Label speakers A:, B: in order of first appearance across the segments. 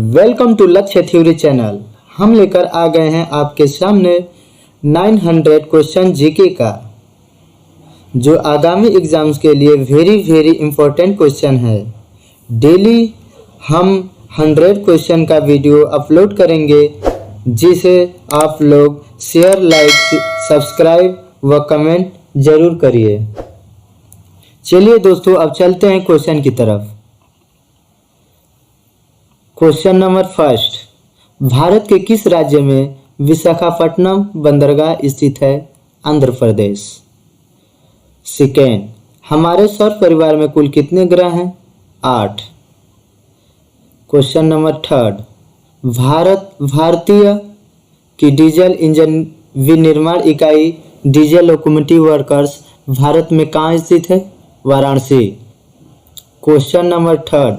A: Welcome to लक्ष्य theory channel. हम लेकर आ गए हैं आपके सामने 900 क्वेश्चन जीके का, जो आगामी एग्जाम्स के लिए वेरी इम्पोर्टेंट क्वेश्चन है। डेली हम 100 क्वेश्चन का वीडियो अपलोड करेंगे, जिसे आप लोग शेयर, लाइक, सब्सक्राइब व कमेंट जरूर करिए। चलिए दोस्तों, अब चलते हैं क्वेश्चन की तरफ। क्वेश्चन नंबर फर्स्ट, भारत के किस राज्य में विशाखापट्टनम बंदरगाह स्थित है? आंध्र प्रदेश। सेकेंड, हमारे सौर परिवार में कुल कितने ग्रह हैं? 8। क्वेश्चन नंबर थर्ड, भारतीय की डीजल इंजन विनिर्माण इकाई डीजल लोकोमोटिव वर्कर्स भारत में कहाँ स्थित है? वाराणसी। क्वेश्चन नंबर थर्ड,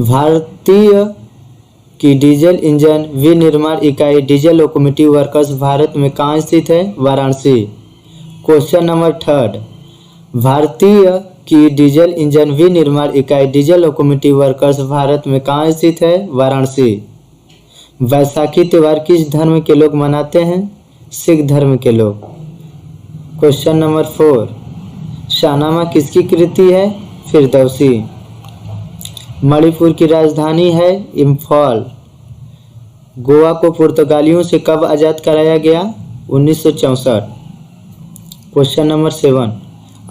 A: भारतीय की डीजल इंजन विनिर्माण इकाई डीजल लोकोमोटिव वर्कर्स भारत में कहाँ स्थित है? वाराणसी। क्वेश्चन नंबर थर्ड, भारतीय की डीजल इंजन विनिर्माण इकाई डीजल लोकोमोटिव वर्कर्स भारत में कहाँ स्थित है? वाराणसी। वैसाखी त्यौहार किस धर्म के लोग मनाते हैं? सिख धर्म के लोग। क्वेश्चन नंबर 4, शाहनामा किसकी कृति है? फिरदौसी। मणिपुर की राजधानी है इम्फाल। गोवा को पुर्तगालियों से कब आज़ाद कराया गया? 1964। क्वेश्चन नंबर 7,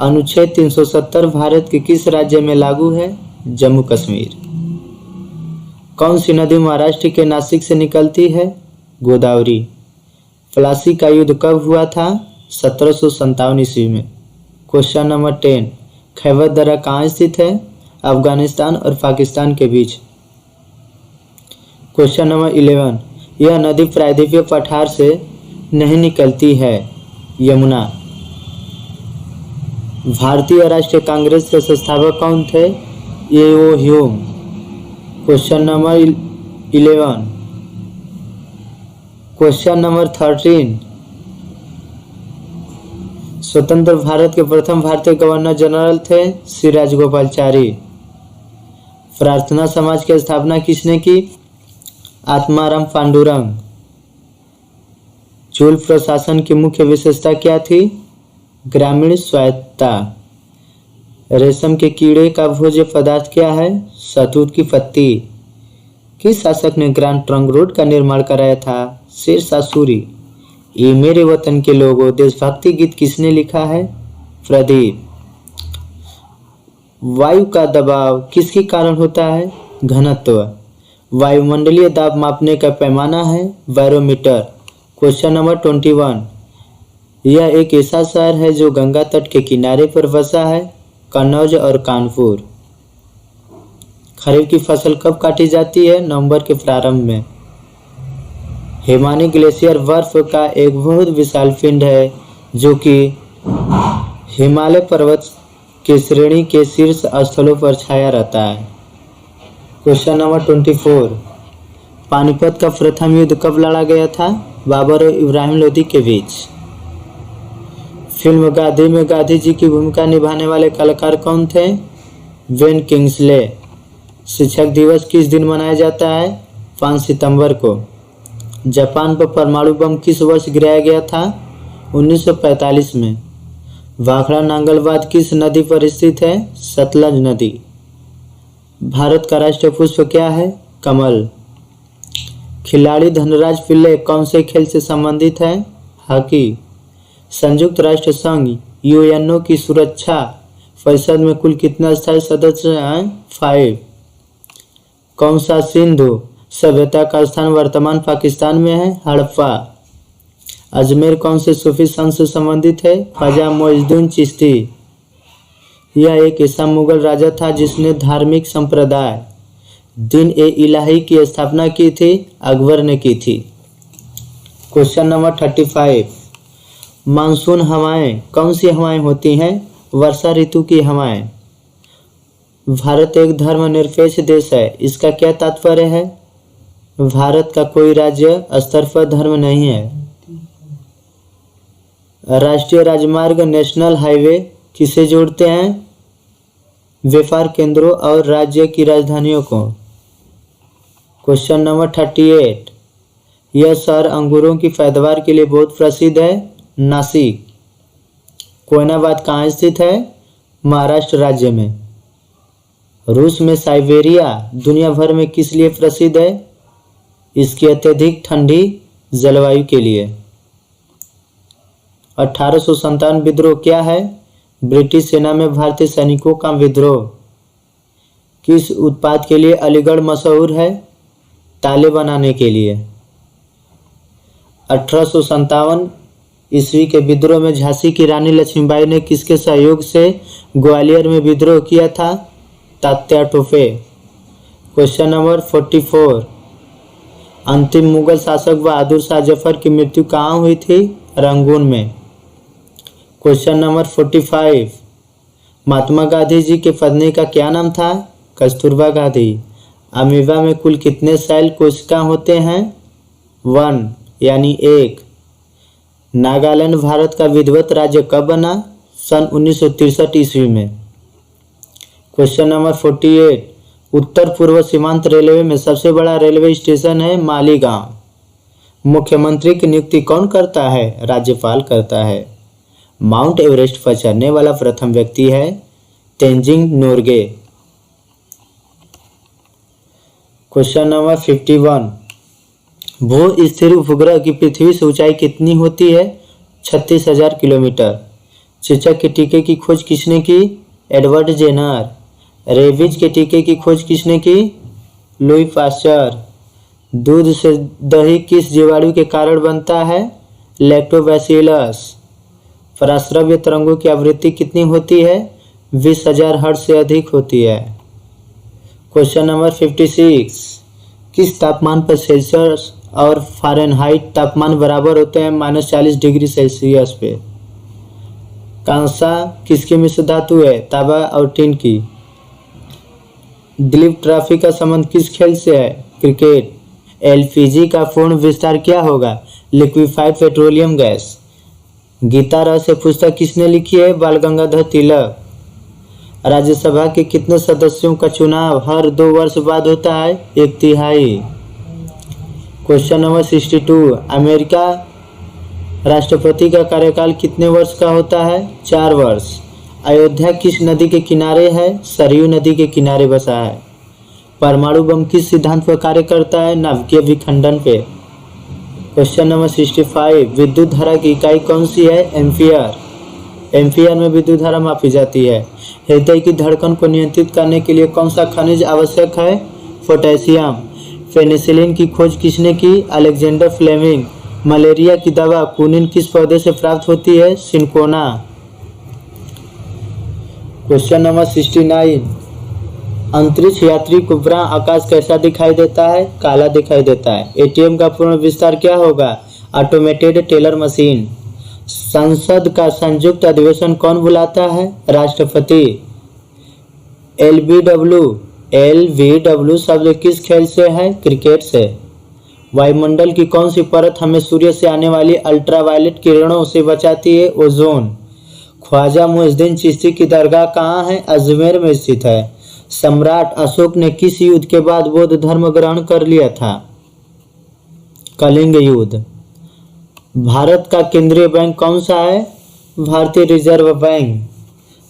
A: अनुच्छेद 370 भारत के किस राज्य में लागू है? जम्मू कश्मीर। कौन सी नदी महाराष्ट्र के नासिक से निकलती है? गोदावरी। प्लासी का युद्ध कब हुआ था? 1757 ईस्वी में। क्वेश्चन नंबर 10, खैबर दर्रा कहाँ स्थित है? अफगानिस्तान और पाकिस्तान के बीच। क्वेश्चन नंबर 11, यह नदी प्रायद्वीपीय पठार से नहीं निकलती है? यमुना। भारतीय राष्ट्रीय कांग्रेस के संस्थापक कौन थे? A.O.. Hume. Question number 11। Question number 13, स्वतंत्र भारत के प्रथम भारतीय गवर्नर जनरल थे? श्री राजगोपालचारी। प्रार्थना समाज की स्थापना किसने की? आत्माराम पांडुरंग। चोल प्रशासन की मुख्य विशेषता क्या थी? ग्रामीण स्वायत्तता। रेशम के कीड़े का भोज्य पदार्थ क्या है? शहतूत की पत्ती। किस शासक ने ग्रैंड ट्रंक रोड का निर्माण कराया था? शेरशाह सूरी। ये मेरे वतन के लोगों देशभक्ति गीत किसने लिखा है? प्रदीप। वायु का दबाव किसके कारण होता है? घनत्व। वायुमंडलीय दाब मापने का पैमाना है? बैरोमीटर। क्वेश्चन नंबर 21, यह एक ऐसा शहर है जो गंगा तट के किनारे पर बसा है? कन्नौज और कानपुर। खरीफ की फसल कब काटी जाती है? नवंबर के प्रारंभ में। हिमानी ग्लेशियर बर्फ का एक बहुत विशाल पिंड है जो कि हिमालय पर्वत की श्रेणी के शीर्ष स्थलों पर छाया रहता है। क्वेश्चन नंबर 24, पानीपत का प्रथम युद्ध कब लड़ा गया था? बाबर और इब्राहिम लोदी के बीच। फिल्म गांधी में गांधी जी की भूमिका निभाने वाले कलाकार कौन थे? Ben Kingsley. शिक्षक दिवस किस दिन मनाया जाता है? 5 सितंबर को। जापान पर परमाणु बम किस वर्ष गिराया गया था? 1945 में। भाखड़ा नांगलबाद किस नदी पर स्थित है? सतलज नदी। भारत का राष्ट्रीय पुष्प क्या है? कमल। खिलाड़ी धनराज पिल्ले कौन से खेल से संबंधित है? हॉकी। संयुक्त राष्ट्र संघ यूएनओ की सुरक्षा परिषद में कुल कितने स्थायी सदस्य हैं? 5। कौन सा सिंधु सभ्यता का स्थान वर्तमान पाकिस्तान में है? हड़प्पा। अजमेर कौन से सूफी संत से संबंधित है? ख्वाजा मोइनुद्दीन चिश्ती। यह एक ऐसा मुगल राजा था जिसने धार्मिक संप्रदाय दीन ए इलाही की स्थापना की थी? अकबर ने की थी। क्वेश्चन नंबर 35, मानसून हवाएं कौन सी हवाएं होती हैं? वर्षा ऋतु की हवाएं। भारत एक धर्मनिरपेक्ष देश है, इसका क्या तात्पर्य है? भारत का कोई राज्य स्तर पर धर्म नहीं है। राष्ट्रीय राजमार्ग नेशनल हाईवे किसे जोड़ते हैं? व्यापार केंद्रों और राज्य की राजधानियों को। क्वेश्चन नंबर 38, यह शहर अंगूरों की पैदावार के लिए बहुत प्रसिद्ध है। नासिक। कोयनाबाद कहाँ स्थित है? महाराष्ट्र राज्य में। रूस में साइबेरिया दुनिया भर में किस लिए प्रसिद्ध है? इसकी अत्यधिक ठंडी जलवायु के लिए। 1857 विद्रोह क्या है? ब्रिटिश सेना में भारतीय सैनिकों का विद्रोह। किस उत्पाद के लिए अलीगढ़ मशहूर है? ताले बनाने के लिए। 1857 ईस्वी के विद्रोह में झांसी की रानी लक्ष्मीबाई ने किसके सहयोग से ग्वालियर में विद्रोह किया था? तात्या टोपे। क्वेश्चन नंबर 44, अंतिम मुगल शासक बहादुर शाह जफर की मृत्यु कहाँ हुई थी? रंगून में। क्वेश्चन नंबर 45, महात्मा गांधी जी के पत्नी का क्या नाम था? कस्तूरबा गांधी। अमीबा में कुल कितने सेल कोशिका होते हैं? 1 यानी 1। नागालैंड भारत का विधिवत राज्य कब बना? सन 1963 ईस्वी में। क्वेश्चन नंबर 48, उत्तर पूर्व सीमांत रेलवे में सबसे बड़ा रेलवे स्टेशन है मालीगांव। मुख्यमंत्री की नियुक्ति कौन करता है? राज्यपाल करता है। माउंट एवरेस्ट पर चढ़ने वाला प्रथम व्यक्ति है तेंजिंग नोर्गे। क्वेश्चन नंबर 51, भू स्थिर उपग्रह की पृथ्वी से ऊंचाई कितनी होती है? 36,000 किलोमीटर। चेचक के टीके की खोज किसने की? Edward Jenner. रेबीज के टीके की खोज किसने की? Louis Pasteur. दूध से दही किस जीवाणु के कारण बनता है? लैक्टोबैसिलस। पराश्रव्य तरंगों की आवृत्ति कितनी होती है? 20,000 हर्ट्ज से अधिक होती है। क्वेश्चन नंबर 56, किस तापमान पर सेल्सियस और फ़ारेनहाइट तापमान बराबर होते हैं? -40 डिग्री सेल्सियस पे। कांसा किसकी मिश्र धातु है? तांबा और टिन की। दिलीप ट्रॉफी का संबंध किस खेल से है? क्रिकेट। एलपीजी का पूर्ण विस्तार क्या होगा? Liquefied petroleum gas. गीता रहस्य पुस्तक किसने लिखी है? बाल गंगाधर तिलक। राज्यसभा के कितने सदस्यों का चुनाव हर 2 वर्ष बाद होता है? 1/3। क्वेश्चन नंबर 62, अमेरिका राष्ट्रपति का कार्यकाल कितने वर्ष का होता है? 4 वर्ष। अयोध्या किस नदी के किनारे है? सरयू नदी के किनारे बसा है। परमाणु बम किस सिद्धांत पर कार्य करता है? नाभिकीय विखंडन पे। क्वेश्चन नंबर 65, विद्युत धारा की इकाई कौन सी है? एम्पियर। एम्पियर में विद्युत धारा मापी जाती है। हृदय की धड़कन को नियंत्रित करने के लिए कौन सा खनिज आवश्यक है? पोटेशियम। पेनिसिलिन की खोज किसने की? Alexander Fleming. मलेरिया की दवा कुनिन किस पौधे से प्राप्त होती है? सिनकोना। क्वेश्चन नंबर 69, अंतरिक्ष यात्री को ब्रह्म आकाश कैसा दिखाई देता है? काला दिखाई देता है। एटीएम का पूर्ण विस्तार क्या होगा? Automated teller machine. संसद का संयुक्त अधिवेशन कौन बुलाता है? राष्ट्रपति। एलबीडब्ल्यू शब्द किस खेल से है? क्रिकेट से। वायुमंडल की कौन सी परत हमें सूर्य से आने वाली अल्ट्रावायलेट किरणों से बचाती है? ओजोन। ख्वाजा मुइज़ुद्दीन चिश्ती की दरगाह कहाँ है? अजमेर में स्थित है। सम्राट अशोक ने किस युद्ध के बाद बौद्ध धर्म ग्रहण कर लिया था? कलिंग युद्ध। भारत का केंद्रीय बैंक कौन सा है? भारतीय रिजर्व बैंक।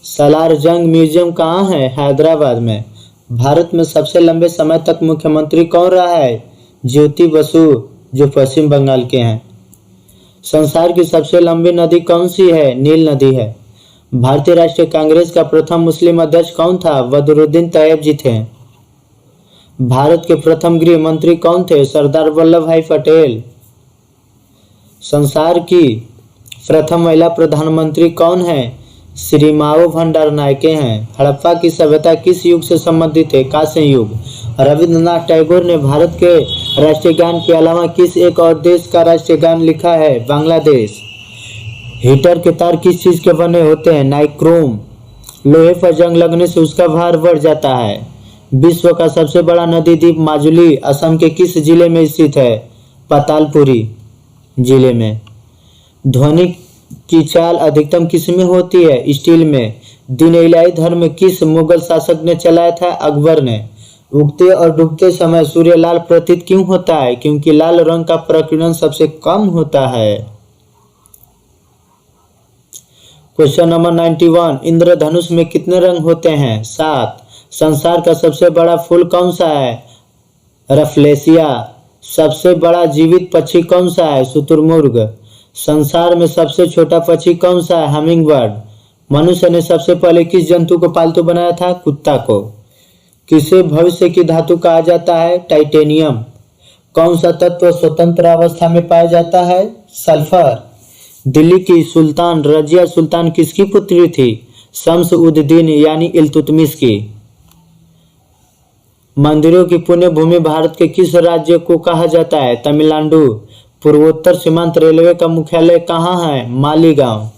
A: सालार जंग म्यूजियम कहाँ है? हैदराबाद में। भारत में सबसे लंबे समय तक मुख्यमंत्री कौन रहा है? ज्योति बसु, जो पश्चिम बंगाल के हैं। संसार की सबसे लंबी नदी कौन सी है? नील नदी है। भारतीय राष्ट्रीय कांग्रेस का प्रथम मुस्लिम अध्यक्ष कौन था? बदरुद्दीन तैयब जी थे। भारत के प्रथम गृह मंत्री कौन थे? सरदार वल्लभ भाई पटेल। संसार की प्रथम महिला प्रधानमंत्री कौन है? श्री माओ भंडारनायके हैं। हड़प्पा की सभ्यता किस युग से संबंधित है? कांस्य युग। रविंद्रनाथ टैगोर ने भारत के राष्ट्रीय गान के अलावा किस एक और देश का राष्ट्रीय गान लिखा है? बांग्लादेश। हीटर के तार किस चीज के बने होते हैं? नाइक्रोम। लोहे पर जंग लगने से उसका भार बढ़ जाता है। विश्व का सबसे बड़ा नदी द्वीप माजुली असम के किस जिले में स्थित है? पातालपुरी जिले में। ध्वनि की चाल अधिकतम किस में होती है? स्टील में। दीन इलाही धर्म किस मुगल शासक ने चलाया था? अकबर ने। उगते और डूबते समय सूर्य लाल प्रतीत क्यों होता है? क्योंकि लाल रंग का प्रकीर्णन सबसे कम होता है। क्वेश्चन नंबर 91, इंद्रधनुष में कितने रंग होते हैं? 7। संसार का सबसे बड़ा फूल कौन सा है? रफलेसिया। सबसे बड़ा जीवित पक्षी कौन सा है? शुतुरमुर्ग। संसार में सबसे छोटा पक्षी कौन सा है? Humming bird. मनुष्य ने सबसे पहले किस जंतु को पालतू बनाया था? कुत्ता को। किसे भविष्य की धातु कहा जाता है? टाइटेनियम। कौन सा तत्व स्वतंत्र अवस्था में पाया जाता है? सल्फर। दिल्ली की सुल्तान रजिया सुल्तान किसकी पुत्री थी? शम्स उद दीन यानी इल्तुतमिश की। मंदिरों की पुण्य भूमि भारत के किस राज्य को कहा जाता है? तमिलनाडु। पूर्वोत्तर सीमांत रेलवे का मुख्यालय कहाँ है? मालीगांव।